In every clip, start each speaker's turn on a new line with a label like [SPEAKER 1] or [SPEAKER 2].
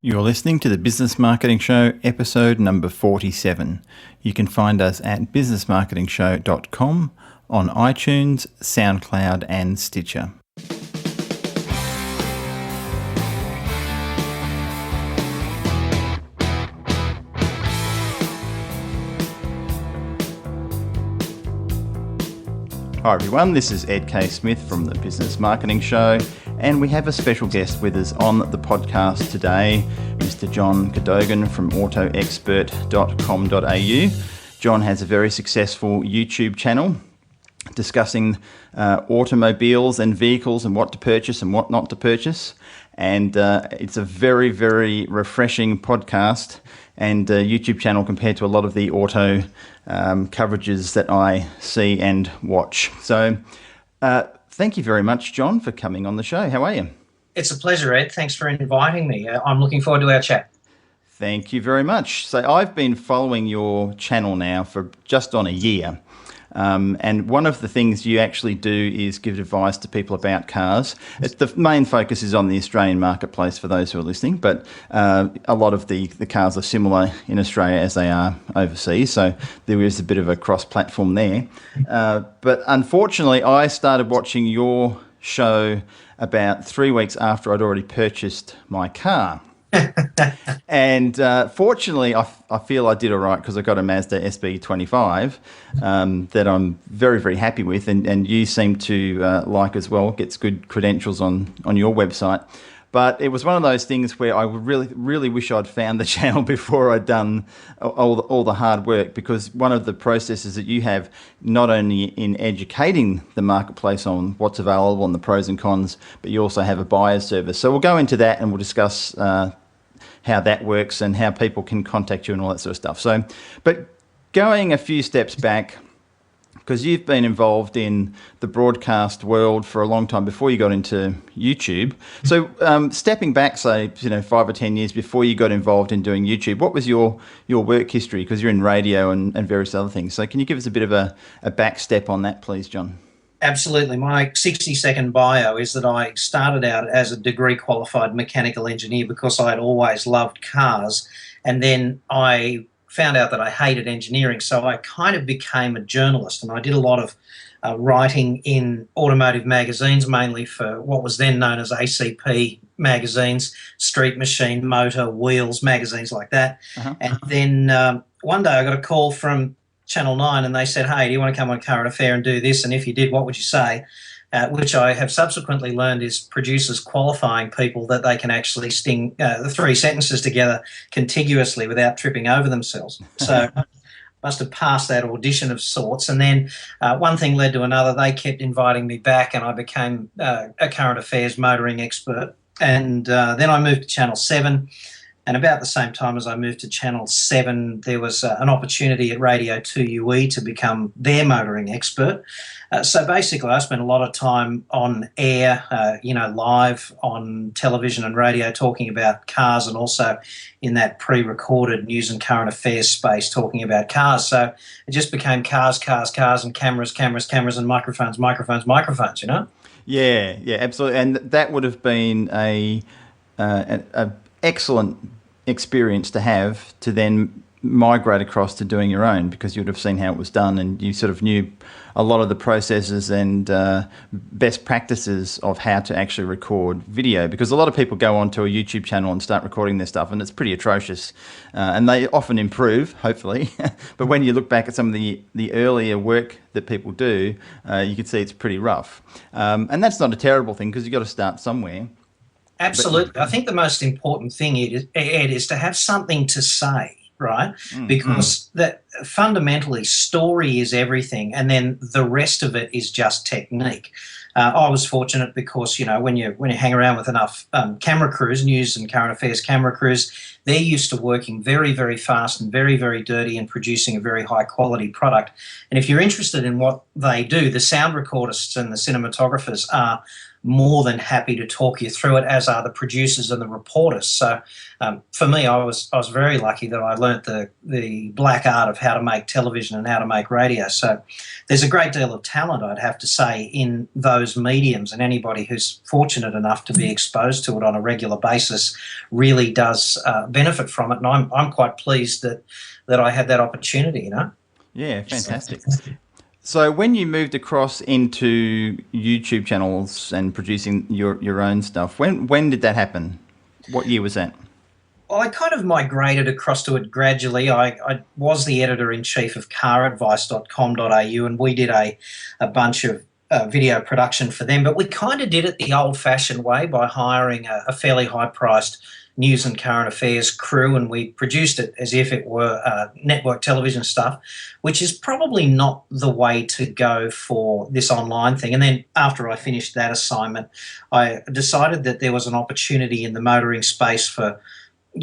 [SPEAKER 1] You're listening to the Business Marketing Show, episode number 47. You can find us at businessmarketingshow.com on iTunes, SoundCloud and Stitcher. Hi everyone, this is Ed Keay-Smith from the Business Marketing Show, and we have a special guest with us on the podcast today, Mr. John Cadogan from autoexpert.com.au. John has a very successful YouTube channel discussing automobiles and vehicles and what to purchase and what not to purchase. And it's a very, very refreshing podcast and YouTube channel compared to a lot of the auto coverages that I see and watch. So thank you very much, John, for coming on the show. How are you?
[SPEAKER 2] It's a pleasure, Ed. Thanks for inviting me. I'm looking forward to our chat.
[SPEAKER 1] Thank you very much. So I've been following your channel now for just on a year. And one of the things you actually do is give advice to people about cars. The main focus is on the Australian marketplace for those who are listening, but a lot of the cars are similar in Australia as they are overseas, so there is a bit of a cross-platform there. But unfortunately, I started watching your show about 3 weeks after I'd already purchased my car. And fortunately, I feel I did all right because I got a Mazda SB25 that I'm very, very happy with, and you seem to like as well. Gets good credentials on your website. But it was one of those things where I really, really wish I'd found the channel before I'd done all the hard work, because one of the processes that you have, not only in educating the marketplace on what's available and the pros and cons, but you also have a buyer's service. So we'll go into that and we'll discuss how that works and how people can contact you and all that sort of stuff. So, but going a few steps back, because you've been involved in the broadcast world for a long time before you got into YouTube. So stepping back, say, 5 or 10 years before you got involved in doing YouTube, what was your work history? Because you're in radio and various other things. So can you give us a bit of a back step on that, please, John?
[SPEAKER 2] Absolutely. My 60-second bio is that I started out as a degree-qualified mechanical engineer because I had always loved cars, and then I found out that I hated engineering, so I kind of became a journalist, and I did a lot of writing in automotive magazines, mainly for what was then known as ACP magazines, Street Machine, Motor, Wheels, magazines like that. Uh-huh. And then one day I got a call from Channel 9 and they said, "Hey, do you want to come on Current Affair and do this? And if you did, what would you say?" Which I have subsequently learned is producers qualifying people that they can actually sting the three sentences together contiguously without tripping over themselves. So must have passed that audition of sorts. And then one thing led to another. They kept inviting me back and I became a Current Affairs motoring expert. And then I moved to Channel 7. And about the same time as I moved to Channel 7, there was an opportunity at Radio 2UE to become their motoring expert. So basically, I spent a lot of time on air, live on television and radio talking about cars, and also in that pre-recorded news and current affairs space talking about cars. So it just became cars, and cameras, and microphones, you know?
[SPEAKER 1] Yeah, absolutely. And that would have been a excellent experience to have to then migrate across to doing your own, because you would have seen how it was done and you sort of knew a lot of the processes and best practices of how to actually record video, because a lot of people go onto a YouTube channel and start recording their stuff and it's pretty atrocious, and they often improve, hopefully, but when you look back at some of the earlier work that people do, you can see it's pretty rough, and that's not a terrible thing because you've got to start somewhere.
[SPEAKER 2] Absolutely. I think the most important thing, Ed, is to have something to say, right? Because that fundamentally story is everything, and then the rest of it is just technique. I was fortunate because, when you hang around with enough camera crews, news and current affairs camera crews, they're used to working very, very fast and very, very dirty and producing a very high quality product. And if you're interested in what they do, the sound recordists and the cinematographers are more than happy to talk you through it, as are the producers and the reporters. So for me, I was very lucky that I learnt the black art of how to make television and how to make radio. So there's a great deal of talent, I'd have to say, in those mediums, and anybody who's fortunate enough to be exposed to it on a regular basis really does benefit from it. And I'm quite pleased that I had that opportunity, you know.
[SPEAKER 1] Yeah, fantastic. So when you moved across into YouTube channels and producing your own stuff, when did that happen? What year was that?
[SPEAKER 2] Well, I kind of migrated across to it gradually. I was the editor-in-chief of caradvice.com.au, and we did a bunch of video production for them, but we kind of did it the old-fashioned way by hiring a fairly high-priced news and current affairs crew, and we produced it as if it were network television stuff, which is probably not the way to go for this online thing. And then after I finished that assignment, I decided that there was an opportunity in the motoring space for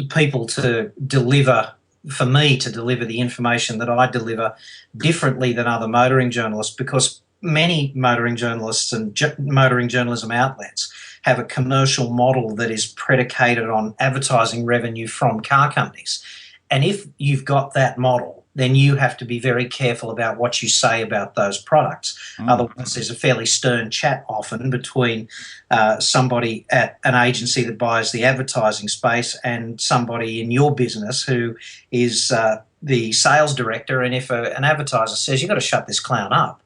[SPEAKER 2] people to deliver, for me to deliver the information that I deliver differently than other motoring journalists, because many motoring journalists and motoring journalism outlets have a commercial model that is predicated on advertising revenue from car companies. And if you've got that model, then you have to be very careful about what you say about those products. Otherwise, there's a fairly stern chat often between somebody at an agency that buys the advertising space and somebody in your business who is the sales director. And if an advertiser says, you've got to shut this clown up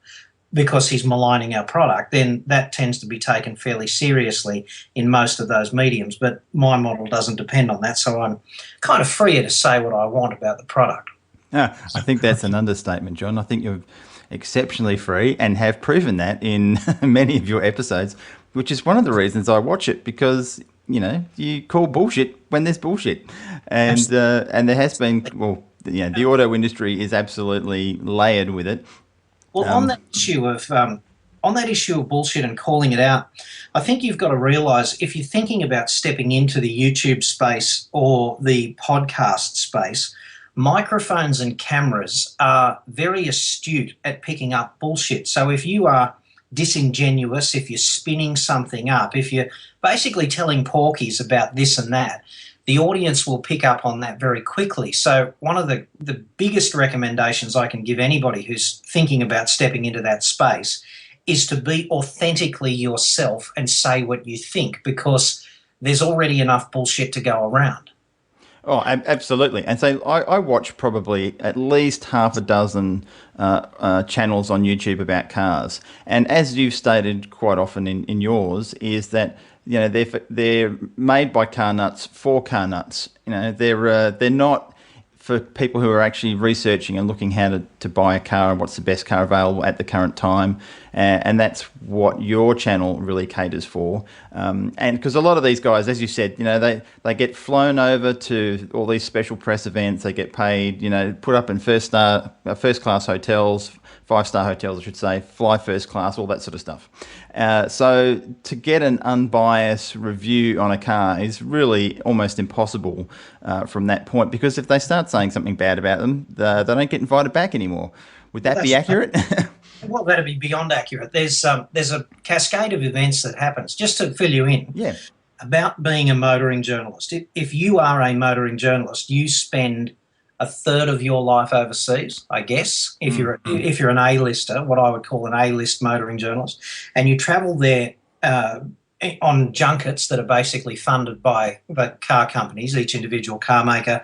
[SPEAKER 2] because he's maligning our product, then that tends to be taken fairly seriously in most of those mediums. But my model doesn't depend on that, so I'm kind of freer to say what I want about the product.
[SPEAKER 1] I think that's an understatement, John. I think you're exceptionally free and have proven that in many of your episodes, which is one of the reasons I watch it, because, you know, you call bullshit when there's bullshit. And there has been, well, you know, the auto industry is absolutely layered with it.
[SPEAKER 2] Well, on that issue of bullshit and calling it out, I think you've got to realise, if you're thinking about stepping into the YouTube space or the podcast space, microphones and cameras are very astute at picking up bullshit. So if you are disingenuous, if you're spinning something up, if you're basically telling porkies about this and that, the audience will pick up on that very quickly. So one of the biggest recommendations I can give anybody who's thinking about stepping into that space is to be authentically yourself and say what you think, because there's already enough bullshit to go around.
[SPEAKER 1] Oh, absolutely. And so I watch probably at least half a dozen channels on YouTube about cars. And as you've stated quite often in yours, is that, you know, they're made by car nuts for car nuts. You know, they're not for people who are actually researching and looking how to buy a car and what's the best car available at the current time. And that's what your channel really caters for. And because a lot of these guys, as you said, you know, they get flown over to all these special press events. They get paid, you know, put up in first class hotels, 5-star hotels, I should say, fly first class, all that sort of stuff. So to get an unbiased review on a car is really almost impossible from that point, because if they start saying something bad about them, they don't get invited back anymore. Would that be accurate?
[SPEAKER 2] Well, that'd be beyond accurate. There's a cascade of events that happens. Just to fill you in, about being a motoring journalist. If you are a motoring journalist, you spend a third of your life overseas, I guess, if you're an A-lister, what I would call an A-list motoring journalist, and you travel there on junkets that are basically funded by the car companies, each individual car maker.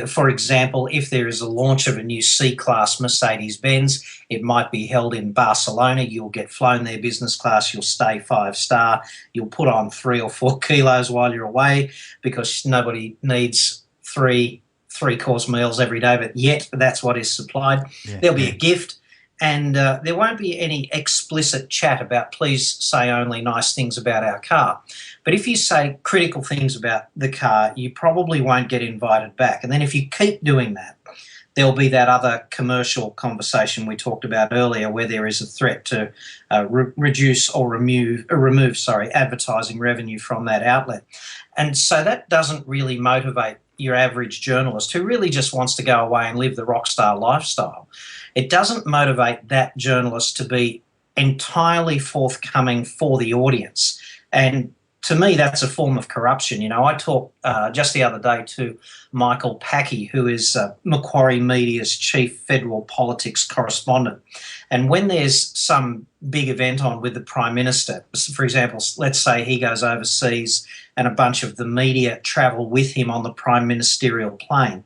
[SPEAKER 2] For example, if there is a launch of a new C-Class Mercedes-Benz, it might be held in Barcelona. You'll get flown there business class. You'll stay 5-star. You'll put on 3 or 4 kilos while you're away, because nobody needs three-course meals every day, but yet that's what is supplied. There'll be a gift, and there won't be any explicit chat about please say only nice things about our car. But if you say critical things about the car, you probably won't get invited back. And then if you keep doing that, there'll be that other commercial conversation we talked about earlier, where there is a threat to reduce or remove advertising revenue from that outlet. And so that doesn't really motivate your average journalist who really just wants to go away and live the rock star lifestyle. It doesn't motivate that journalist to be entirely forthcoming for the audience. And to me, that's a form of corruption. You know, I talked just the other day to Michael Packey, who is Macquarie Media's chief federal politics correspondent. And when there's some big event on with the Prime Minister, for example, let's say he goes overseas and a bunch of the media travel with him on the prime ministerial plane.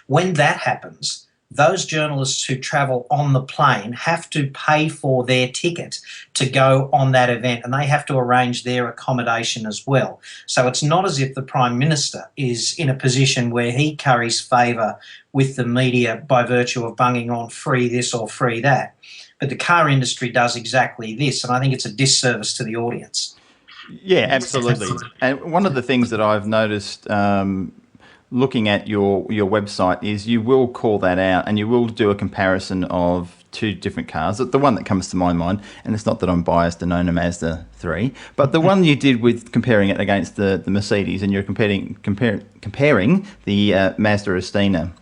[SPEAKER 2] When that happens, those journalists who travel on the plane have to pay for their ticket to go on that event, and they have to arrange their accommodation as well. So it's not as if the Prime Minister is in a position where he curries favour with the media by virtue of bunging on free this or free that. But the car industry does exactly this, and I think it's a disservice to the audience.
[SPEAKER 1] Yeah, absolutely. And one of the things that I've noticed looking at your website is you will call that out and you will do a comparison of two different cars. The one that comes to my mind, and it's not that I'm biased and own a Mazda 3, but the one you did with comparing it against the Mercedes, and you're comparing the Mazda Estina,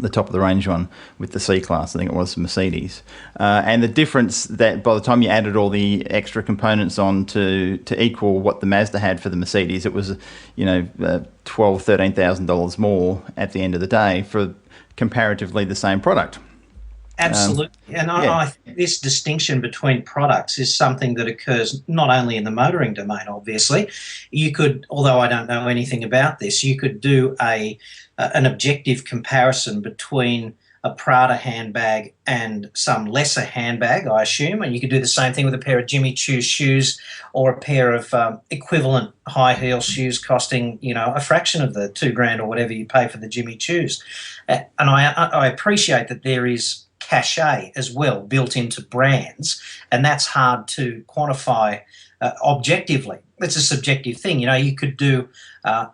[SPEAKER 1] the top of the range one, with the C-Class, I think it was Mercedes. And the difference that by the time you added all the extra components on to equal what the Mazda had for the Mercedes, it was, $12,000, $13,000 more at the end of the day for comparatively the same product.
[SPEAKER 2] Absolutely. I think this distinction between products is something that occurs not only in the motoring domain, obviously. You could, although I don't know anything about this, you could do an objective comparison between a Prada handbag and some lesser handbag, I assume, and you could do the same thing with a pair of Jimmy Choo shoes or a pair of equivalent high heel shoes costing, a fraction of the $2,000 or whatever you pay for the Jimmy Choos. And I appreciate that there is cachet as well built into brands, and that's hard to quantify objectively. It's a subjective thing. You could do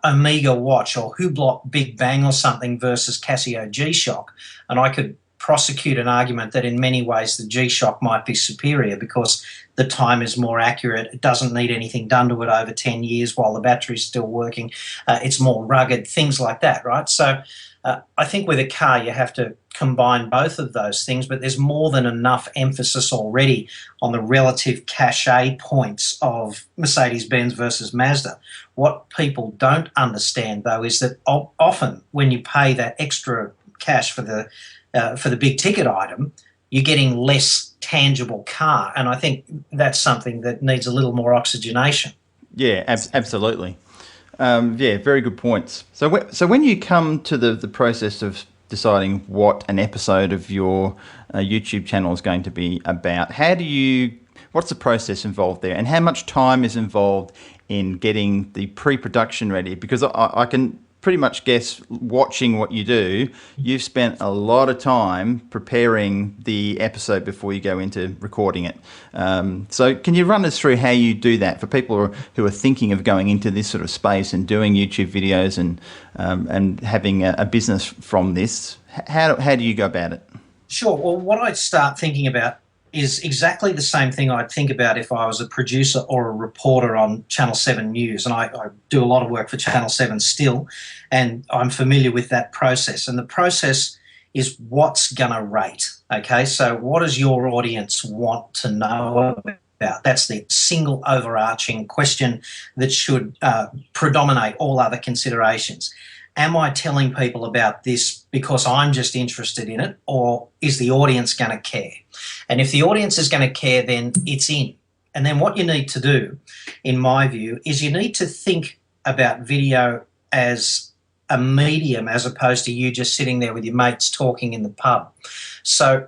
[SPEAKER 2] Omega watch or Hublot Big Bang or something versus Casio G-Shock, and I could prosecute an argument that in many ways the G-Shock might be superior because the time is more accurate. It doesn't need anything done to it over 10 years while the battery's still working. It's more rugged, things like that, right? So I think with a car you have to combine both of those things, but there's more than enough emphasis already on the relative cachet points of Mercedes-Benz versus Mazda. What people don't understand, though, is that often when you pay that extra cash for the big ticket item, you're getting less tangible car, and I think that's something that needs a little more oxygenation.
[SPEAKER 1] Yeah, absolutely. Very good points. So when you come to the process of deciding what an episode of your YouTube channel is going to be about, what's the process involved there, and how much time is involved in getting the pre-production ready? Because I can pretty much guess, watching what you do, you've spent a lot of time preparing the episode before you go into recording it. So can you run us through how you do that for people who are thinking of going into this sort of space and doing YouTube videos and having a business from this? How do you go about it?
[SPEAKER 2] Sure. Well, what I start thinking about is exactly the same thing I'd think about if I was a producer or a reporter on Channel 7 News. And I do a lot of work for Channel 7 still, and I'm familiar with that process. And the process is what's going to rate, okay? So what does your audience want to know about? That's the single overarching question that should predominate all other considerations. Am I telling people about this because I'm just interested in it, or is the audience going to care? And if the audience is going to care, then it's in. And then what you need to do, in my view, is you need to think about video as a medium as opposed to you just sitting there with your mates talking in the pub. So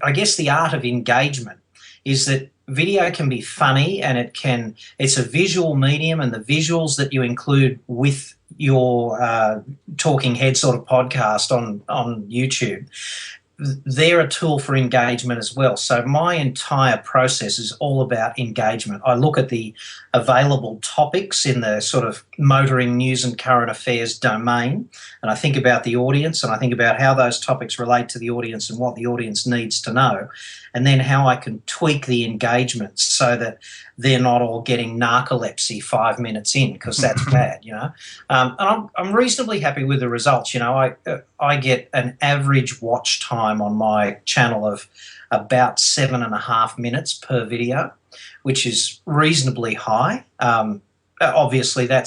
[SPEAKER 2] I guess the art of engagement is that video can be funny, and it's a visual medium, and the visuals that you include with your talking head sort of podcast on YouTube, they're a tool for engagement as well. So my entire process is all about engagement. I look at the available topics in the sort of motoring news and current affairs domain, and I think about the audience, and I think about how those topics relate to the audience and what the audience needs to know, and then how I can tweak the engagement so that they're not all getting narcolepsy 5 minutes in, because that's bad, And I'm reasonably happy with the results. I get an average watch time on my channel of about 7.5 minutes per video. which is reasonably high. Obviously, there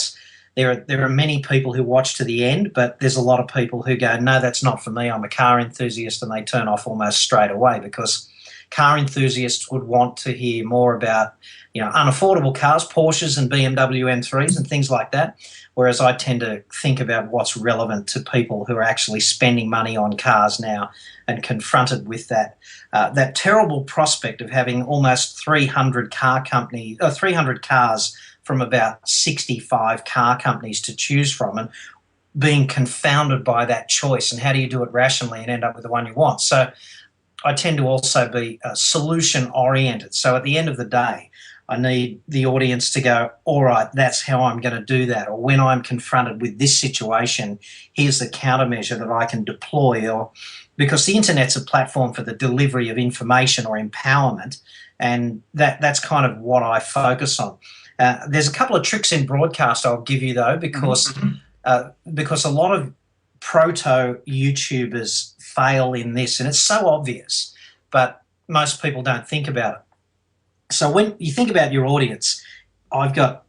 [SPEAKER 2] are many people who watch to the end, but there's a lot of people who go, no, that's not for me. I'm a car enthusiast, and they turn off almost straight away, because car enthusiasts would want to hear more about, unaffordable cars, Porsches and BMW M3s and things like that. Whereas I tend to think about what's relevant to people who are actually spending money on cars now and confronted with that terrible prospect of having almost 300 cars from about 65 car companies to choose from, and being confounded by that choice, and how do you do it rationally and end up with the one you want. So I tend to also be solution oriented. So at the end of the day, I need the audience to go, all right, that's how I'm going to do that. Or when I'm confronted with this situation, here's the countermeasure that I can deploy. Or because the internet's a platform for the delivery of information or empowerment, and that's kind of what I focus on. There's a couple of tricks in broadcast I'll give you, though, because a lot of proto YouTubers fail in this, and it's so obvious, but most people don't think about it. So when you think about your audience, I've got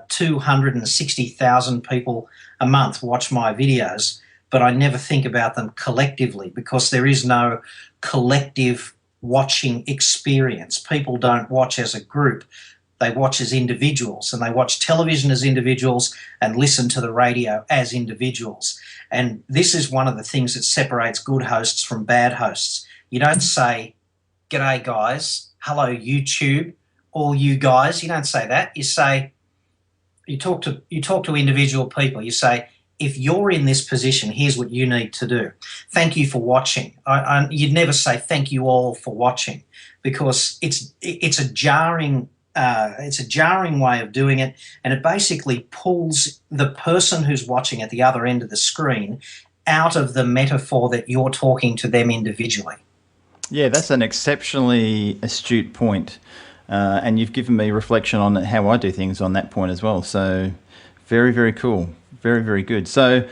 [SPEAKER 2] 260,000 people a month watch my videos, but I never think about them collectively, because there is no collective watching experience. People don't watch as a group. They watch as individuals, and they watch television as individuals and listen to the radio as individuals. And this is one of the things that separates good hosts from bad hosts. You don't say, "G'day, guys. Hello, YouTube, all you guys." You don't say that. You say, you talk to individual people. You say, if you're in this position, here's what you need to do. Thank you for watching. You'd never say thank you all for watching, because it's a jarring way of doing it, and it basically pulls the person who's watching at the other end of the screen out of the metaphor that you're talking to them individually.
[SPEAKER 1] Yeah, that's an exceptionally astute point. And you've given me reflection on how I do things on that point as well. So very, very cool. Very, very good. So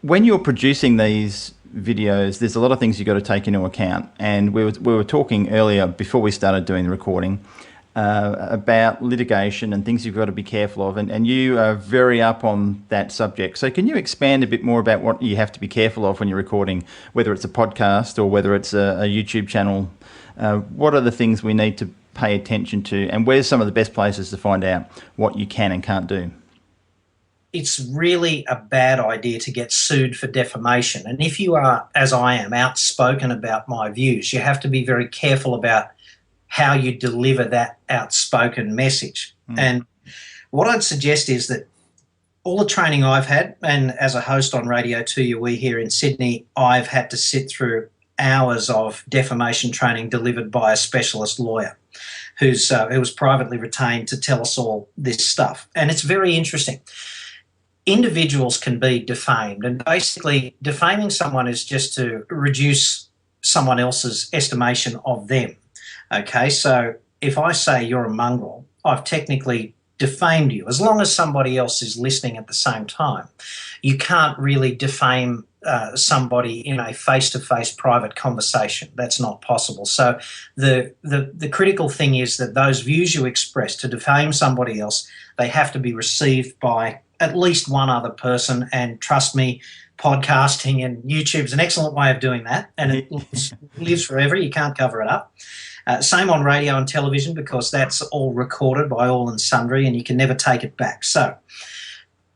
[SPEAKER 1] when you're producing these videos, there's a lot of things you've got to take into account. And we were talking earlier, before we started doing the recording, about litigation and things you've got to be careful of. And you are very up on that subject. So can you expand a bit more about what you have to be careful of when you're recording, whether it's a podcast or whether it's a YouTube channel? What are the things we need to pay attention to, and where's some of the best places to find out what you can and can't do?
[SPEAKER 2] It's really a bad idea to get sued for defamation. And if you are, as I am, outspoken about my views, you have to be very careful about how you deliver that outspoken message. And what I'd suggest is that all the training I've had, and as a host on Radio 2UE here in Sydney, I've had to sit through hours of defamation training delivered by a specialist lawyer who was privately retained to tell us all this stuff. And it's very interesting. Individuals can be defamed, and basically defaming someone is just to reduce someone else's estimation of them. Okay, so if I say you're a mongrel, I've technically defamed you. As long as somebody else is listening at the same time, you can't really defame somebody in a face-to-face private conversation. That's not possible. So the critical thing is that those views you express, to defame somebody else, they have to be received by at least one other person. And trust me, podcasting and YouTube's an excellent way of doing that, and it lives forever. You can't cover it up. Same on radio and television, because that's all recorded by all and sundry, and you can never take it back. So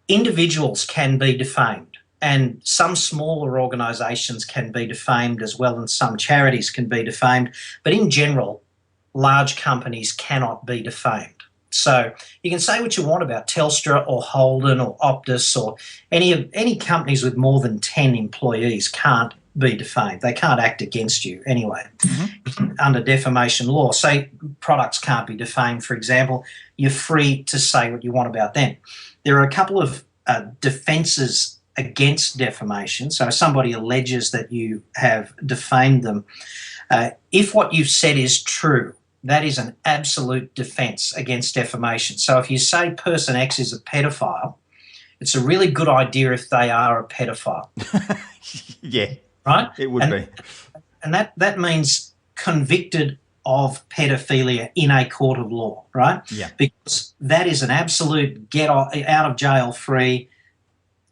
[SPEAKER 2] individuals can be defamed, and some smaller organisations can be defamed as well, and some charities can be defamed. But in general, large companies cannot be defamed. So you can say what you want about Telstra or Holden or Optus or any companies with more than 10 employees can't be defamed. They can't act against you anyway. Under defamation law. Say products can't be defamed, for example. You're free to say what you want about them. There are a couple of defences against defamation. So if somebody alleges that you have defamed them, if what you've said is true, that is an absolute defence against defamation. So if you say person X is a pedophile, it's a really good idea if they are a pedophile.
[SPEAKER 1] Yeah.
[SPEAKER 2] Right?
[SPEAKER 1] It would be.
[SPEAKER 2] And that means convicted of pedophilia in a court of law, right?
[SPEAKER 1] Yeah.
[SPEAKER 2] Because that is an absolute get out of jail free.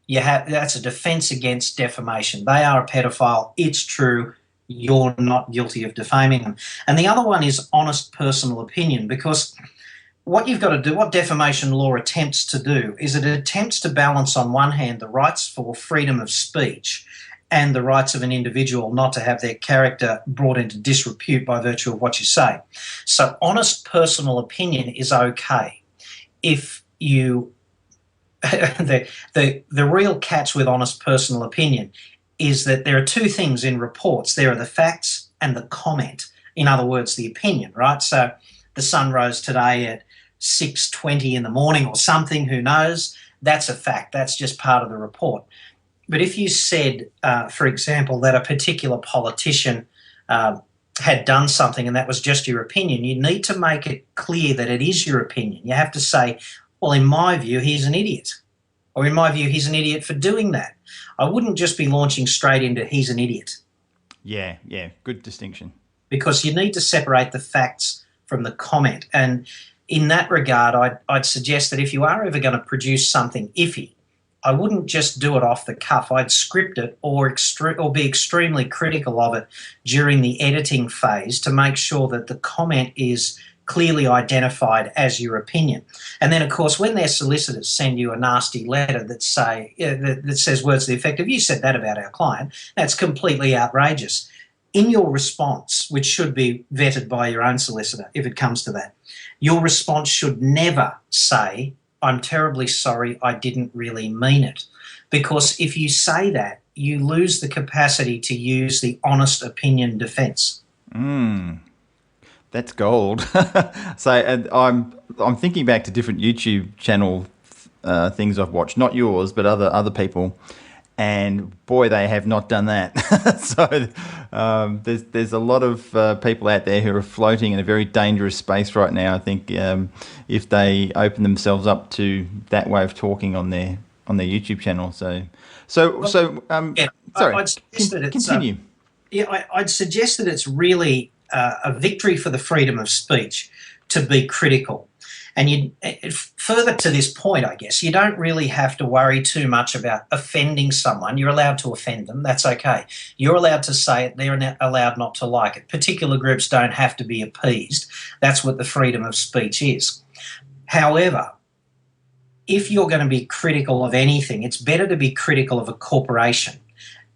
[SPEAKER 2] That's a defence against defamation. They are a pedophile. It's true. You're not guilty of defaming them. And the other one is honest personal opinion, because what you've got to do, what defamation law attempts to do, is it attempts to balance on one hand the rights for freedom of speech and the rights of an individual not to have their character brought into disrepute by virtue of what you say. So honest personal opinion is okay. If you the real catch with honest personal opinion is that there are two things in reports. There are the facts and the comment. In other words, the opinion, right? So the sun rose today at 6:20 in the morning or something, who knows? That's a fact. That's just part of the report. But if you said, for example, that a particular politician had done something and that was just your opinion, you need to make it clear that it is your opinion. You have to say, well, in my view, he's an idiot. Or in my view, he's an idiot for doing that. I wouldn't just be launching straight into he's an idiot.
[SPEAKER 1] Yeah, good distinction.
[SPEAKER 2] Because you need to separate the facts from the comment. And in that regard, I'd suggest that if you are ever going to produce something iffy, I wouldn't just do it off the cuff. I'd script it or be extremely critical of it during the editing phase to make sure that the comment is clearly identified as your opinion. And then, of course, when their solicitors send you a nasty letter that says words to the effect of, you said that about our client, that's completely outrageous. In your response, which should be vetted by your own solicitor if it comes to that, your response should never say, I'm terribly sorry, I didn't really mean it. Because if you say that, you lose the capacity to use the honest opinion defence.
[SPEAKER 1] That's gold. So, and I'm thinking back to different YouTube channel things I've watched, not yours, but other people, and boy, they have not done that. So there's a lot of people out there who are floating in a very dangerous space right now. I think if they open themselves up to that way of talking on their YouTube channel. Sorry, continue.
[SPEAKER 2] I'd suggest that it's really a victory for the freedom of speech to be critical. And further to this point, I guess, you don't really have to worry too much about offending someone. You're allowed to offend them. That's okay. You're allowed to say it. They're allowed not to like it. Particular groups don't have to be appeased. That's what the freedom of speech is. However, if you're going to be critical of anything, it's better to be critical of a corporation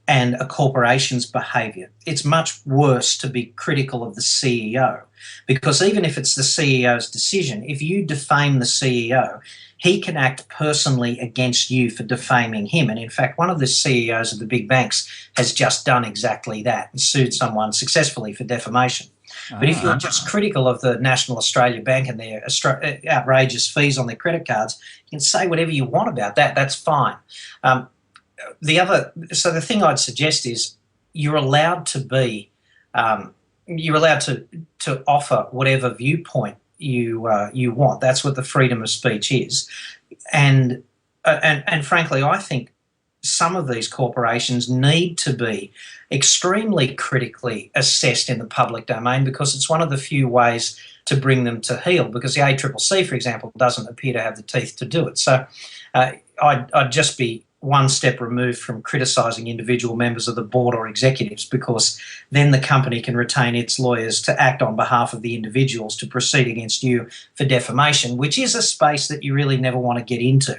[SPEAKER 2] and a corporation's behaviour. It's much worse to be critical of the CEO, because even if it's the CEO's decision, if you defame the CEO, he can act personally against you for defaming him. And in fact, one of the CEOs of the big banks has just done exactly that and sued someone successfully for defamation. But if you're just critical of the National Australia Bank and their outrageous fees on their credit cards, you can say whatever you want about that. That's fine. The thing I'd suggest is you're allowed to be, you're allowed to offer whatever viewpoint you want. That's what the freedom of speech is, and frankly, I think some of these corporations need to be extremely critically assessed in the public domain, because it's one of the few ways to bring them to heel, because the ACCC, for example, doesn't appear to have the teeth to do it. So I'd just be one step removed from criticising individual members of the board or executives, because then the company can retain its lawyers to act on behalf of the individuals to proceed against you for defamation, which is a space that you really never want to get into.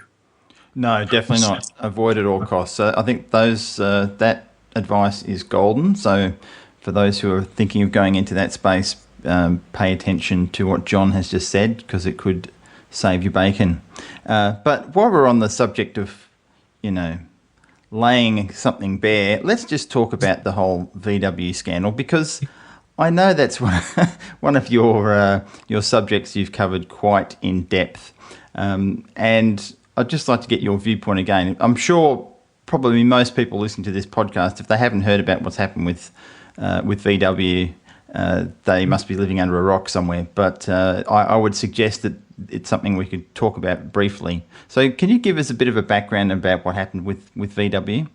[SPEAKER 1] No, definitely not. Avoid at all costs. So I think that advice is golden. So for those who are thinking of going into that space, pay attention to what John has just said, because it could save you bacon. But while we're on the subject of laying something bare, let's just talk about the whole VW scandal, because I know that's one of your subjects you've covered quite in depth, and I'd just like to get your viewpoint again. I'm sure probably most people listening to this podcast, if they haven't heard about what's happened with VW, they must be living under a rock somewhere. But I would suggest that it's something we could talk about briefly. So can you give us a bit of a background about what happened with VW?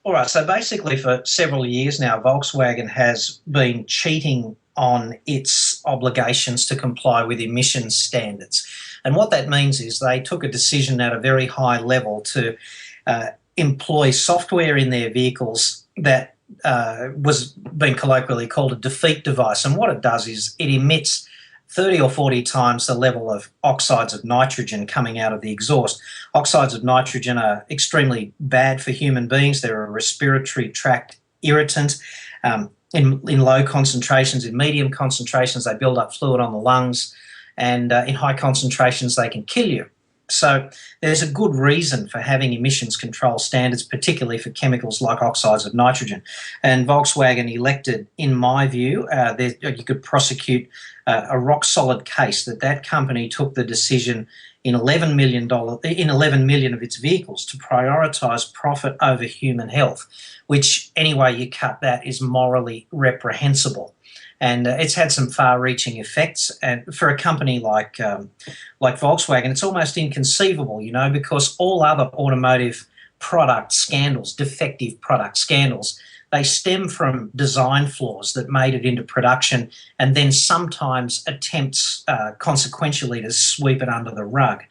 [SPEAKER 2] All right. So basically for several years now, Volkswagen has been cheating on its obligations to comply with emissions standards. And what that means is they took a decision at a very high level to employ software in their vehicles that was being colloquially called a defeat device. And what it does is it emits 30 or 40 times the level of oxides of nitrogen coming out of the exhaust. Oxides of nitrogen are extremely bad for human beings. They're a respiratory tract irritant. In low concentrations, in medium concentrations, they build up fluid on the lungs, and in high concentrations, they can kill you. So there's a good reason for having emissions control standards, particularly for chemicals like oxides of nitrogen. And Volkswagen elected, in my view, you could prosecute a rock-solid case that company took the decision in $11 million of its vehicles to prioritise profit over human health, which, any way you cut that, is morally reprehensible. And it's had some far-reaching effects. And for a company like Volkswagen, it's almost inconceivable, because all other automotive product scandals, defective product scandals, they stem from design flaws that made it into production, and then sometimes attempts consequentially to sweep it under the rug.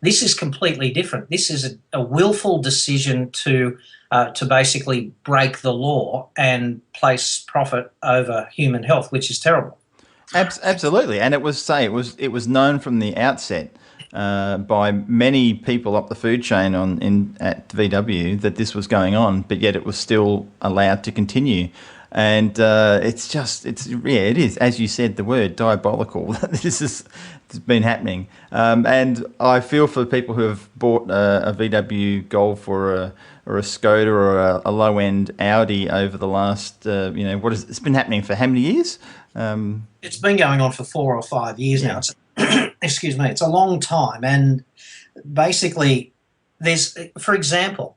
[SPEAKER 2] This is completely different. This is a willful decision to basically break the law and place profit over human health, which is terrible.
[SPEAKER 1] Absolutely, and it was known from the outset by many people up the food chain at VW that this was going on, but yet it was still allowed to continue. And it is, as you said, the word diabolical. It's been happening, and I feel for the people who have bought a VW Golf or a Skoda or a low-end Audi over the last, it's been happening for how many years?
[SPEAKER 2] It's been going on for 4 or 5 years now. Excuse me, it's a long time. And basically, for example,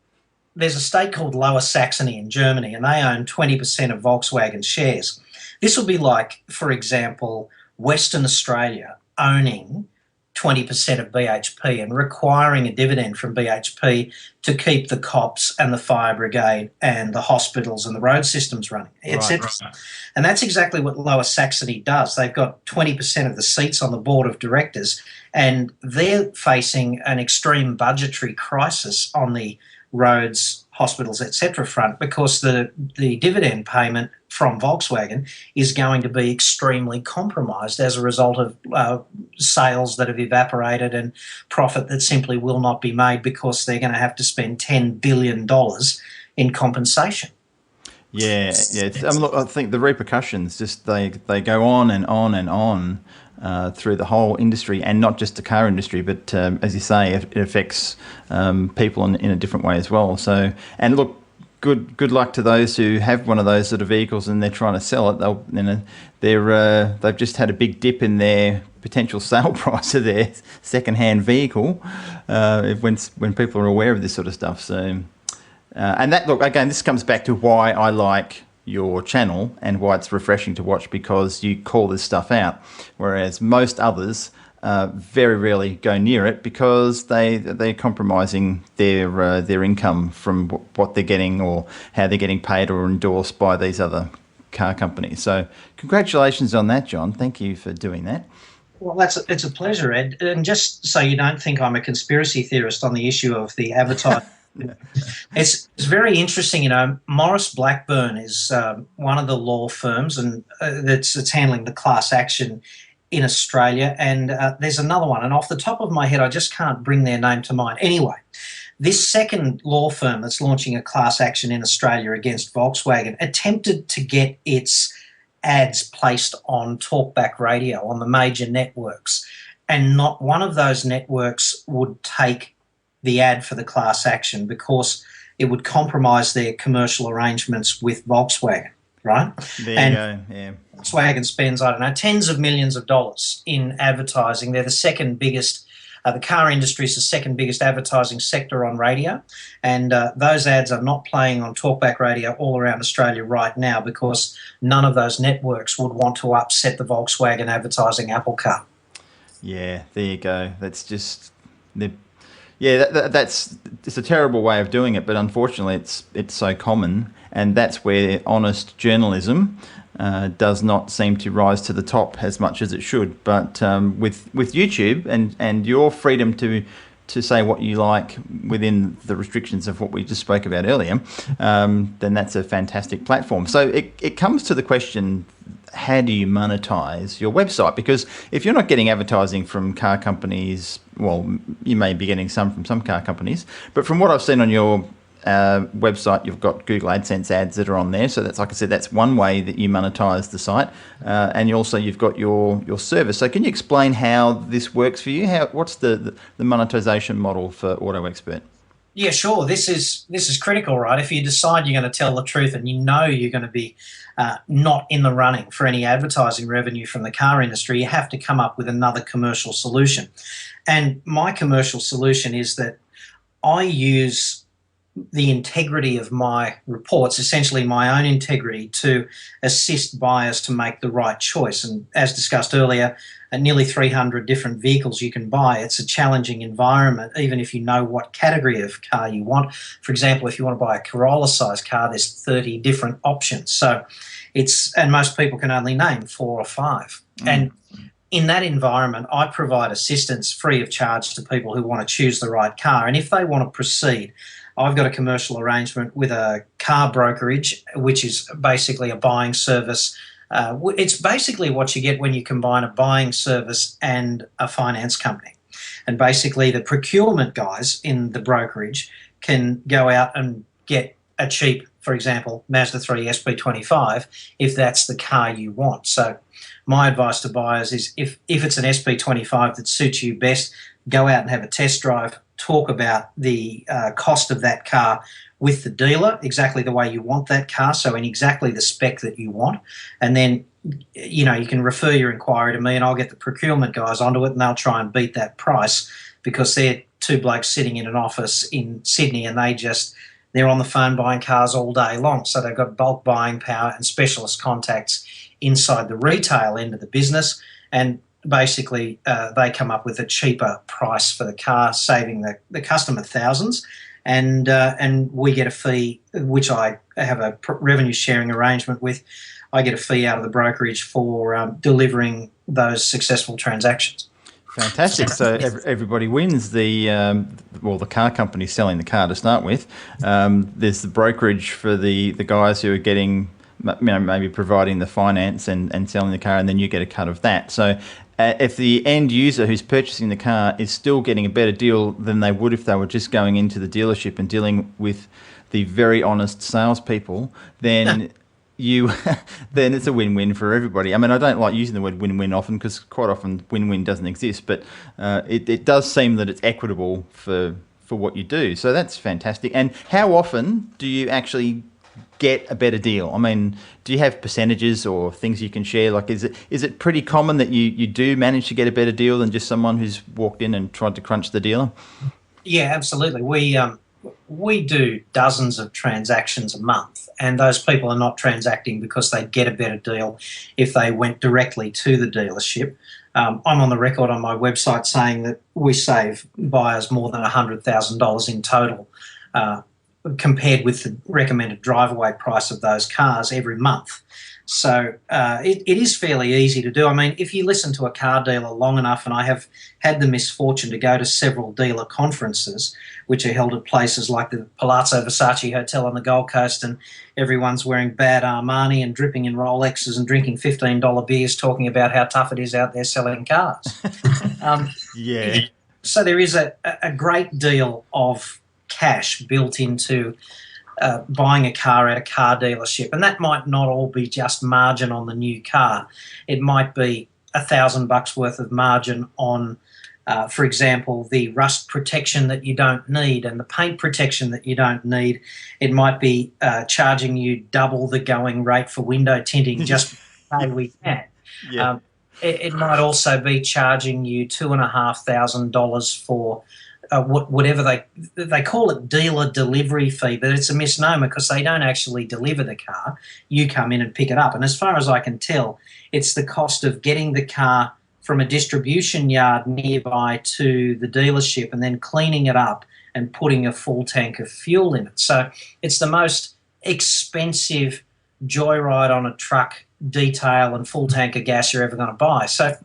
[SPEAKER 2] there's a state called Lower Saxony in Germany, and they own 20% of Volkswagen shares. This will be like, for example, Western Australia owning 20% of BHP and requiring a dividend from BHP to keep the cops and the fire brigade and the hospitals and the road systems running, etc. Right. And that's exactly what Lower Saxony does. They've got 20% of the seats on the board of directors, and they're facing an extreme budgetary crisis on the roads, hospitals, etc. front, because the dividend payment from Volkswagen is going to be extremely compromised as a result of sales that have evaporated and profit that simply will not be made because they're going to have to spend $10 billion in compensation.
[SPEAKER 1] Yeah. Look, I think the repercussions they go on and on and on through the whole industry, and not just the car industry, but as you say, it affects people in a different way as well. So, and look, good luck to those who have one of those sort of vehicles and they're trying to sell it. They've just had a big dip in their potential sale price of their second-hand vehicle when people are aware of this sort of stuff. So, and that, look, again, this comes back to why I like your channel and why it's refreshing to watch, because you call this stuff out, whereas most others very rarely go near it because they're compromising their income from what they're getting or how they're getting paid or endorsed by these other car companies. So congratulations on that, John. Thank you for doing that.
[SPEAKER 2] Well, it's a pleasure, Ed. And just so you don't think I'm a conspiracy theorist on the issue of the advertising, it's very interesting. Morris Blackburn is one of the law firms, and that's handling the class action in Australia. And there's another one, and off the top of my head, I just can't bring their name to mind. Anyway, this second law firm that's launching a class action in Australia against Volkswagen attempted to get its ads placed on talkback radio on the major networks, and not one of those networks would take the ad for the class action because it would compromise their commercial arrangements with Volkswagen, right?
[SPEAKER 1] There you go, yeah.
[SPEAKER 2] Volkswagen spends, I don't know, tens of millions of dollars in advertising. They're the second biggest, the car industry is the second biggest advertising sector on radio, and those ads are not playing on talkback radio all around Australia right now because none of those networks would want to upset the Volkswagen advertising apple cart.
[SPEAKER 1] Yeah, there you go. That's just... that's it's a terrible way of doing it, but unfortunately it's so common, and that's where honest journalism does not seem to rise to the top as much as it should. But with YouTube and your freedom to say what you like within the restrictions of what we just spoke about earlier, then that's a fantastic platform. So it comes to the question, how do you monetize your website? Because if you're not getting advertising from car companies, well, you may be getting some from some car companies, but from what I've seen on your website, you've got Google AdSense ads that are on there. So that's, like I said, that's one way that you monetize the site. And you've got your service. So can you explain how this works for you? What's the monetization model for Auto Expert?
[SPEAKER 2] Yeah, sure. This is critical, right? If you decide you're going to tell the truth and you know you're going to be not in the running for any advertising revenue from the car industry, you have to come up with another commercial solution. And my commercial solution is that I use the integrity of my reports, essentially my own integrity, to assist buyers to make the right choice. And as discussed earlier, nearly 300 different vehicles you can buy. It's a challenging environment, even if you know what category of car you want. For example, if you want to buy a Corolla-sized car, there's 30 different options. So and most people can only name 4 or 5. And in that environment, I provide assistance free of charge to people who want to choose the right car. And if they want to proceed, I've got a commercial arrangement with a car brokerage, which is basically a buying service. It's basically what you get when you combine a buying service and a finance company. And basically the procurement guys in the brokerage can go out and get a cheap, for example, Mazda 3 SP25, if that's the car you want. So my advice to buyers is if it's an SP25 that suits you best, go out and have a test drive, talk about the cost of that car with the dealer, exactly the way you want that car, so in exactly the spec that you want. And then, you can refer your inquiry to me and I'll get the procurement guys onto it and they'll try and beat that price, because they're 2 blokes sitting in an office in Sydney and they're on the phone buying cars all day long. So they've got bulk buying power and specialist contacts inside the retail end of the business. And basically, they come up with a cheaper price for the car, saving the customer thousands, and we get a fee, which I have a revenue sharing arrangement with. I get a fee out of the brokerage for delivering those successful transactions.
[SPEAKER 1] Fantastic. So everybody wins. The car company selling the car to start with. There's the brokerage for the guys who are getting, maybe providing the finance and selling the car, and then you get a cut of that. So if the end user who's purchasing the car is still getting a better deal than they would if they were just going into the dealership and dealing with the very honest salespeople, then then it's a win-win for everybody. I mean, I don't like using the word win-win often because quite often win-win doesn't exist, but it does seem that it's equitable for what you do. So that's fantastic. And how often do you actually get a better deal? I mean, do you have percentages or things you can share? Like, is it pretty common that you do manage to get a better deal than just someone who's walked in and tried to crunch the dealer?
[SPEAKER 2] Yeah, absolutely. We do dozens of transactions a month, and those people are not transacting because they'd get a better deal if they went directly to the dealership. I'm on the record on my website saying that we save buyers more than $100,000 in total, compared with the recommended drive-away price of those cars every month. So it is fairly easy to do. I mean, if you listen to a car dealer long enough, and I have had the misfortune to go to several dealer conferences, which are held at places like the Palazzo Versace Hotel on the Gold Coast, and everyone's wearing bad Armani and dripping in Rolexes and drinking $15 beers, talking about how tough it is out there selling cars.
[SPEAKER 1] Yeah.
[SPEAKER 2] So there is a great deal of cash built into buying a car at a car dealership, and that might not all be just margin on the new car. It might be $1,000 worth of margin on, for example, the rust protection that you don't need and the paint protection that you don't need. It might be charging you double the going rate for window tinting just because we can. Yeah. It might also be charging you $2,500 for whatever they call it, dealer delivery fee, but it's a misnomer because they don't actually deliver the car. You come in and pick it up. And as far as I can tell, it's the cost of getting the car from a distribution yard nearby to the dealership and then cleaning it up and putting a full tank of fuel in it. So it's the most expensive joyride on a truck, detail and full tank of gas you're ever going to buy. So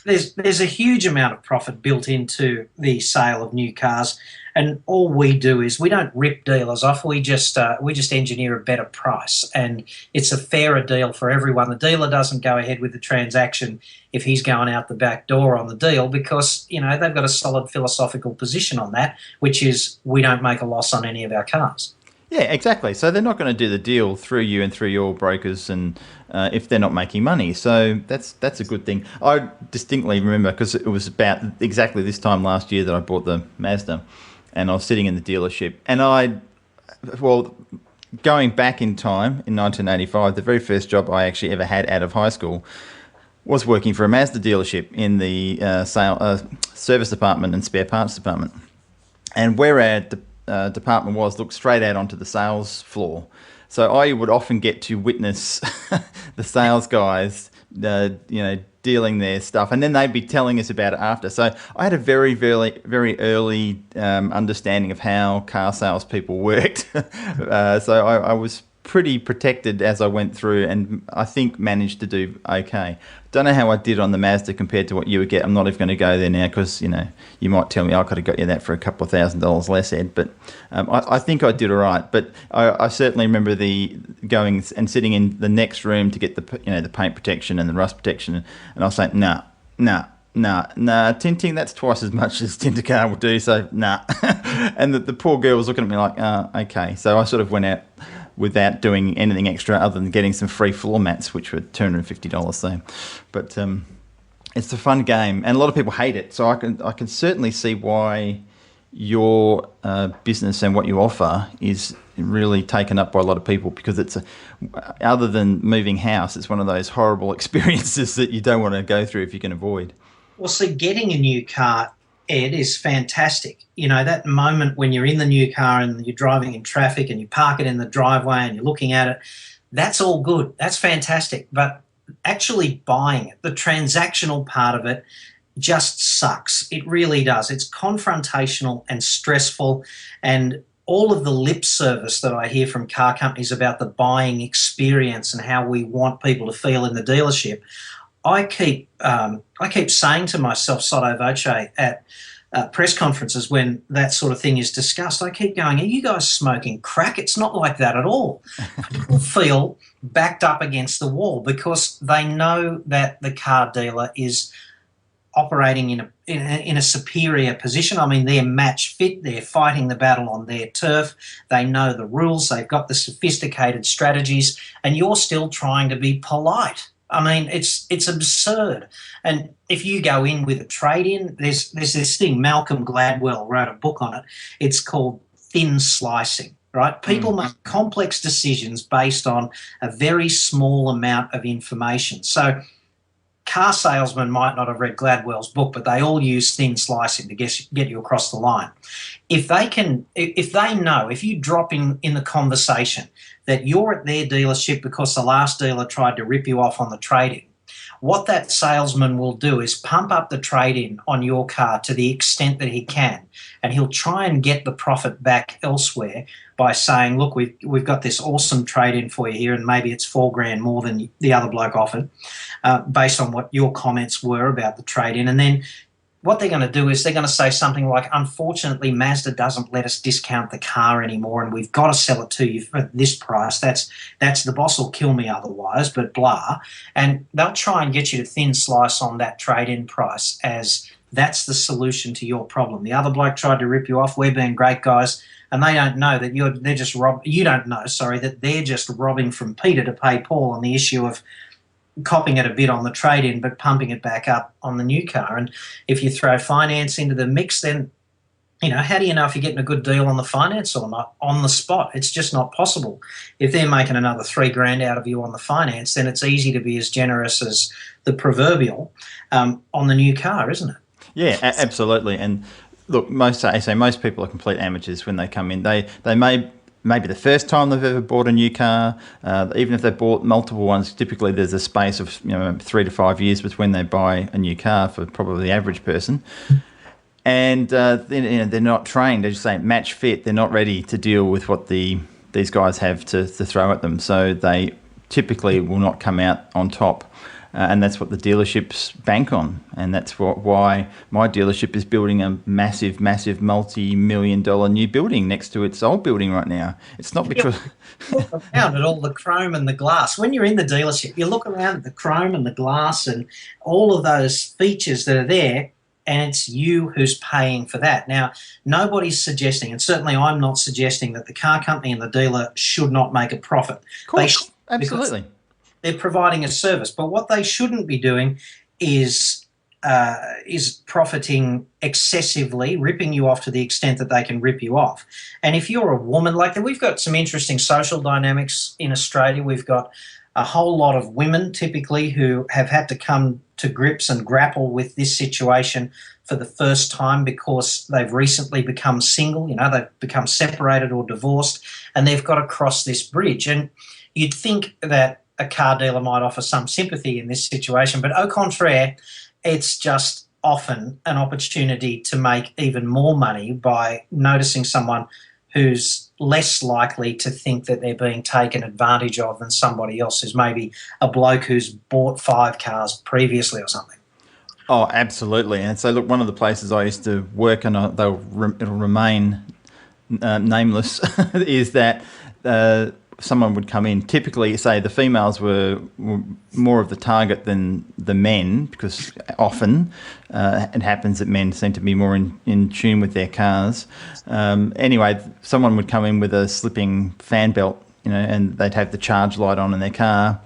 [SPEAKER 2] there's a huge amount of profit built into the sale of new cars, and all we do is we don't rip dealers off. We just engineer a better price, and it's a fairer deal for everyone. The dealer doesn't go ahead with the transaction if he's going out the back door on the deal, because they've got a solid philosophical position on that, which is we don't make a loss on any of our cars.
[SPEAKER 1] Yeah, exactly. So they're not going to do the deal through you and through your brokers, and if they're not making money. So that's a good thing. I distinctly remember, because it was about exactly this time last year that I bought the Mazda, and I was sitting in the dealership, and going back in time, in 1985, the very first job I actually ever had out of high school was working for a Mazda dealership in the service department and spare parts department. And where our department looked straight out onto the sales floor. So I would often get to witness the sales guys, dealing their stuff, and then they'd be telling us about it after. So I had a very, very, very early understanding of how car salespeople worked. So I was pretty protected as I went through, and I think managed to do okay. Don't know how I did on the Mazda compared to what you would get. I'm not even going to go there now, because you might tell me I could have got you that for a couple of $1,000s less, Ed. But I think I did all right. But I certainly remember going and sitting in the next room to get the paint protection and the rust protection, and I was saying nah, tinting, that's twice as much as Tintercar will do, so nah. And the poor girl was looking at me like, okay. So I sort of went out without doing anything extra other than getting some free floor mats, which were $250. So, but it's a fun game, and a lot of people hate it. So I can certainly see why your business and what you offer is really taken up by a lot of people, because it's other than moving house, it's one of those horrible experiences that you don't want to go through if you can avoid.
[SPEAKER 2] Well, see, getting a new car, Ed, is fantastic. That moment when you're in the new car and you're driving in traffic and you park it in the driveway and you're looking at it, that's all good. That's fantastic. But actually buying it, the transactional part of it, just sucks. It really does. It's confrontational and stressful, and all of the lip service that I hear from car companies about the buying experience and how we want people to feel in the dealership, I keep saying to myself sotto voce at press conferences when that sort of thing is discussed, I keep going, are you guys smoking crack? It's not like that at all. People feel backed up against the wall because they know that the car dealer is operating in a superior position. I mean, they're match fit, they're fighting the battle on their turf, they know the rules, they've got the sophisticated strategies, and you're still trying to be polite. I mean, it's absurd. And if you go in with a trade-in, there's this thing, Malcolm Gladwell wrote a book on it. It's called thin slicing, right? People make complex decisions based on a very small amount of information. So car salesmen might not have read Gladwell's book, but they all use thin slicing to get you across the line. If you drop in the conversation that you're at their dealership because the last dealer tried to rip you off on the trade-in, what that salesman will do is pump up the trade-in on your car to the extent that he can, and he'll try and get the profit back elsewhere by saying, look, we've got this awesome trade-in for you here, and maybe it's $4,000 more than the other bloke offered, based on what your comments were about the trade-in. And then what they're going to do is they're going to say something like, unfortunately, Mazda doesn't let us discount the car anymore, and we've got to sell it to you for this price. That's the boss will kill me otherwise, but blah. And they'll try and get you to thin slice on that trade-in price as that's the solution to your problem. The other bloke tried to rip you off. We're being great guys, and they don't know that they're just robbing from Peter to pay Paul on the issue of copping it a bit on the trade-in but pumping it back up on the new car. And if you throw finance into the mix, then how do you know if you're getting a good deal on the finance or not on the spot? It's just not possible. If they're making another $3,000 out of you on the finance, then it's easy to be as generous as the proverbial on the new car, isn't it?
[SPEAKER 1] Yeah, absolutely. And look, most people are complete amateurs when they come in. They maybe the first time they've ever bought a new car, even if they've bought multiple ones, typically there's a space of 3 to 5 years between they buy a new car for probably the average person. And they're not trained, as you say, match fit. They're not ready to deal with what the these guys have to throw at them. So they typically will not come out on top. And that's what the dealerships bank on. And that's why my dealership is building a massive, massive multi-million-dollar new building next to its old building right now. It's not because...
[SPEAKER 2] Look around at all the chrome and the glass. When you're in the dealership, you look around at the chrome and the glass and all of those features that are there, and it's you who's paying for that. Now, nobody's suggesting, and certainly I'm not suggesting, that the car company and the dealer should not make a profit.
[SPEAKER 1] Of course, absolutely.
[SPEAKER 2] They're providing a service, but what they shouldn't be doing is profiting excessively, ripping you off to the extent that they can rip you off. And if you're a woman, like we've got some interesting social dynamics in Australia. We've got a whole lot of women typically who have had to come to grips and grapple with this situation for the first time because they've recently become single, they've become separated or divorced, and they've got to cross this bridge. And you'd think that a car dealer might offer some sympathy in this situation, but au contraire, it's just often an opportunity to make even more money by noticing someone who's less likely to think that they're being taken advantage of than somebody else who's maybe a bloke who's bought 5 cars previously or something.
[SPEAKER 1] Oh, absolutely. And so, look, one of the places I used to work, and it'll remain nameless, is that someone would come in. Typically, say the females were more of the target than the men, because often it happens that men seem to be more in tune with their cars. Anyway, someone would come in with a slipping fan belt, and they'd have the charge light on in their car,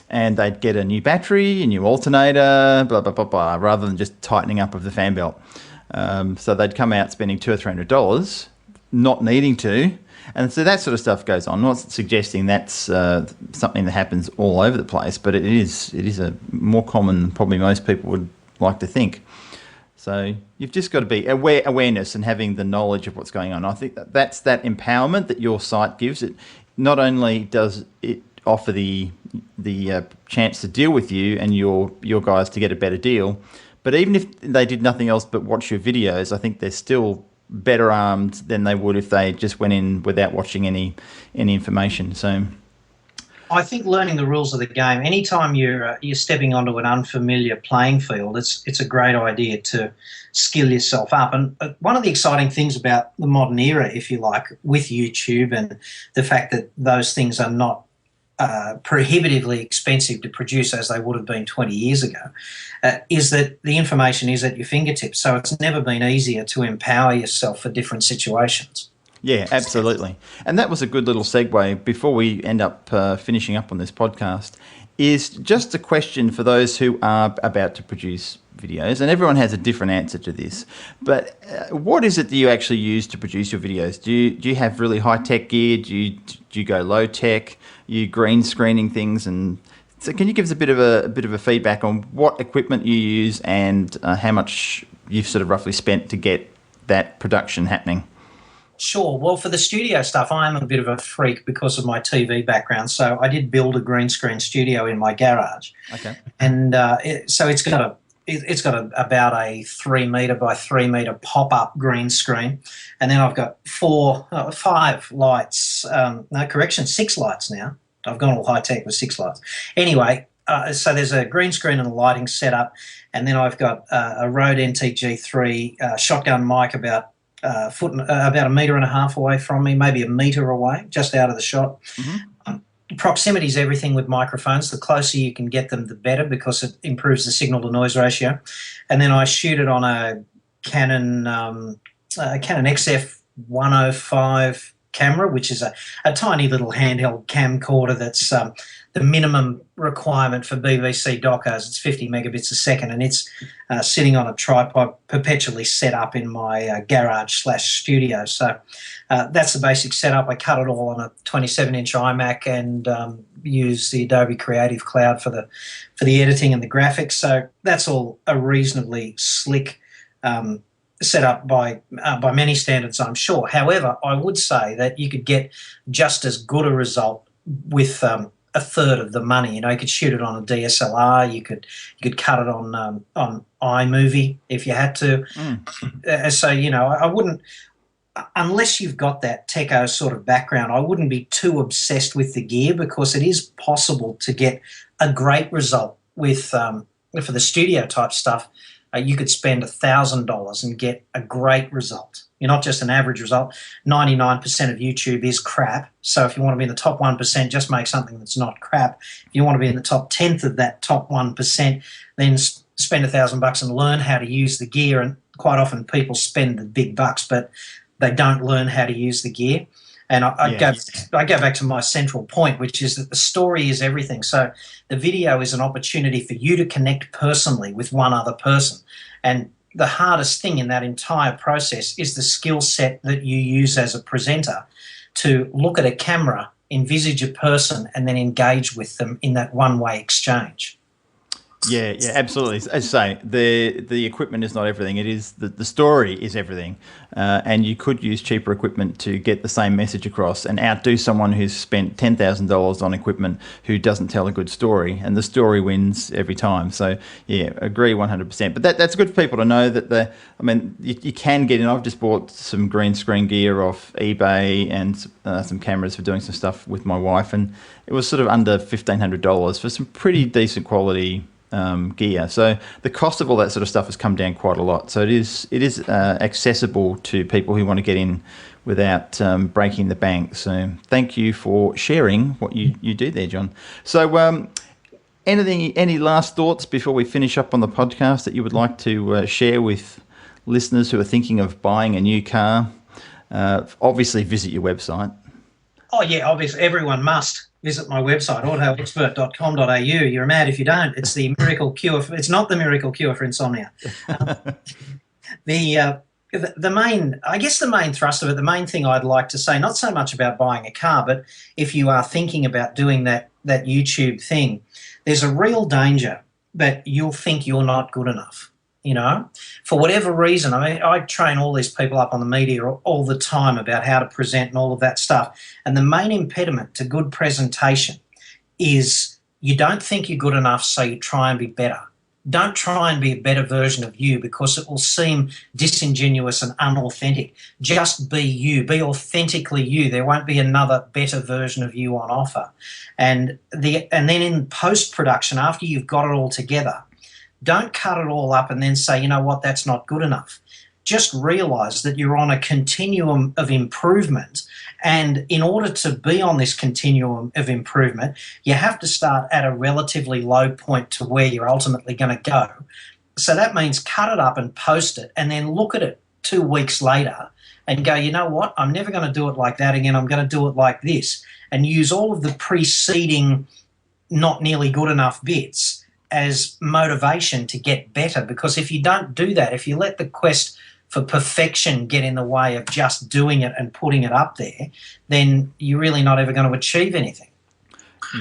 [SPEAKER 1] and they'd get a new battery, a new alternator, blah, blah, blah, blah, rather than just tightening up of the fan belt. So they'd come out spending $200 or $300, not needing to. And so that sort of stuff goes on. I'm not suggesting that's something that happens all over the place, but it is a more common than probably most people would like to think. So you've just got to be awareness and having the knowledge of what's going on. I think that's that empowerment that your site gives. It not only does it offer the chance to deal with you and your guys to get a better deal, but even if they did nothing else but watch your videos, I think they're still better armed than they would if they just went in without watching any information. So
[SPEAKER 2] I think learning the rules of the game, anytime you're stepping onto an unfamiliar playing field, it's a great idea to skill yourself up. And one of the exciting things about the modern era, if you like, with YouTube and the fact that those things are not prohibitively expensive to produce as they would have been 20 years ago, is that the information is at your fingertips. So it's never been easier to empower yourself for different situations.
[SPEAKER 1] Yeah, absolutely. And that was a good little segue before we end up finishing up on this podcast, is just a question for those who are about to produce videos, and everyone has a different answer to this, but what is it that you actually use to produce your videos? Do you have really high-tech gear? Do you go low-tech? You green screening things? And so can you give us a bit of a feedback on what equipment you use and how much you've sort of roughly spent to get that production happening?
[SPEAKER 2] Sure. Well, for the studio stuff, I'm a bit of a freak because of my TV background. So I did build a green screen studio in my garage. Okay. And so it's got about a 3 metre by 3 metre pop-up green screen, and then I've got 5 lights. 6 lights now. I've gone all high tech with 6 lights. Anyway, so there's a green screen and a lighting setup, and then I've got a Rode NTG3 shotgun mic about a metre and a half away from me, maybe a metre away, just out of the shot. Mm-hmm. Proximity is everything with microphones. The closer you can get them, the better, because it improves the signal-to-noise ratio. And then I shoot it on a Canon XF 105 camera, which is a tiny little handheld camcorder that's the minimum requirement for BBC docos. It's 50 megabits a second, and it's sitting on a tripod perpetually set up in my garage/studio. So that's the basic setup. I cut it all on a 27-inch iMac and use the Adobe Creative Cloud for the editing and the graphics. So that's all a reasonably slick set up by many standards, I'm sure. However, I would say that you could get just as good a result with a third of the money. You could shoot it on a DSLR. You could cut it on iMovie if you had to. So I wouldn't. unless you've got that techo sort of background, I wouldn't be too obsessed with the gear, because it is possible to get a great result with, for the studio type stuff. You could spend $1,000 and get a great result. You're not just an average result. 99% of YouTube is crap. So if you want to be in the top 1%, just make something that's not crap. If you want to be in the top 10th of that top 1%, then spend $1,000 and learn how to use the gear. And quite often people spend the big bucks, but they don't learn how to use the gear. And I go back to my central point, which is that the story is everything. So the video is an opportunity for you to connect personally with one other person. And the hardest thing in that entire process is the skill set that you use as a presenter to look at a camera, envisage a person, and then engage with them in that one-way exchange.
[SPEAKER 1] Yeah, absolutely. As I say, the equipment is not everything. It is the story is everything, and you could use cheaper equipment to get the same message across and outdo someone who's spent $10,000 on equipment who doesn't tell a good story, and the story wins every time. So yeah, agree 100%. But that's good for people to know that you can get in. I've just bought some green screen gear off eBay and some cameras for doing some stuff with my wife, and it was sort of under $1,500 for some pretty decent quality gear. So the cost of all that sort of stuff has come down quite a lot. So it is accessible to people who want to get in without breaking the bank. So thank you for sharing what you do there, John. So any last thoughts before we finish up on the podcast that you would like to share with listeners who are thinking of buying a new car? Obviously visit your website.
[SPEAKER 2] Oh yeah, obviously everyone must visit my website, autoexpert.com.au. You're mad if you don't. It's the miracle cure. It's not the miracle cure for insomnia. The main thrust of it, the main thing I'd like to say, not so much about buying a car, but if you are thinking about doing that YouTube thing, there's a real danger that you'll think you're not good enough. You know, for whatever reason. I mean, I train all these people up on the media all the time about how to present and all of that stuff. And the main impediment to good presentation is you don't think you're good enough, so you try and be better. Don't try and be a better version of you, because it will seem disingenuous and unauthentic. Just be you. Be authentically you. There won't be another better version of you on offer. And then in post-production, after you've got it all together, don't cut it all up and then say, you know what, that's not good enough. Just realise that you're on a continuum of improvement, and in order to be on this continuum of improvement, you have to start at a relatively low point to where you're ultimately going to go. So that means cut it up and post it, and then look at it 2 weeks later and go, you know what, I'm never going to do it like that again, I'm going to do it like this, and use all of the preceding not nearly good enough bits as motivation to get better. Because if you don't do that, if you let the quest for perfection get in the way of just doing it and putting it up there, then you're really not ever going to achieve anything.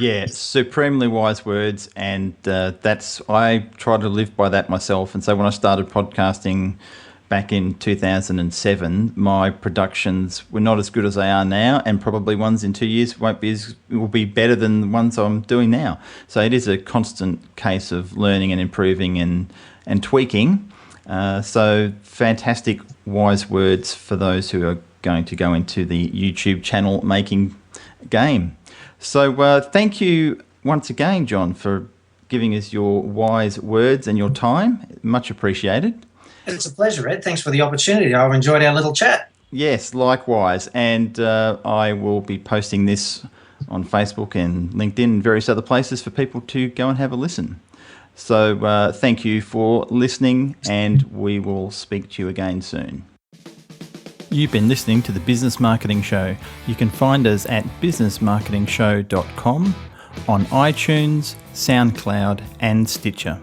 [SPEAKER 1] Yeah, supremely wise words, and I try to live by that myself. And so when I started podcasting back in 2007, my productions were not as good as they are now, and probably ones in 2 years will be better than the ones I'm doing now. So it is a constant case of learning and improving and tweaking. So fantastic wise words for those who are going to go into the YouTube channel making game. So thank you once again, John, for giving us your wise words and your time. Much appreciated.
[SPEAKER 2] It's a pleasure, Ed. Thanks for the opportunity. I've enjoyed our little chat.
[SPEAKER 1] Yes, likewise. And I will be posting this on Facebook and LinkedIn and various other places for people to go and have a listen. So thank you for listening, and we will speak to you again soon. You've been listening to The Business Marketing Show. You can find us at businessmarketingshow.com, on iTunes, SoundCloud and Stitcher.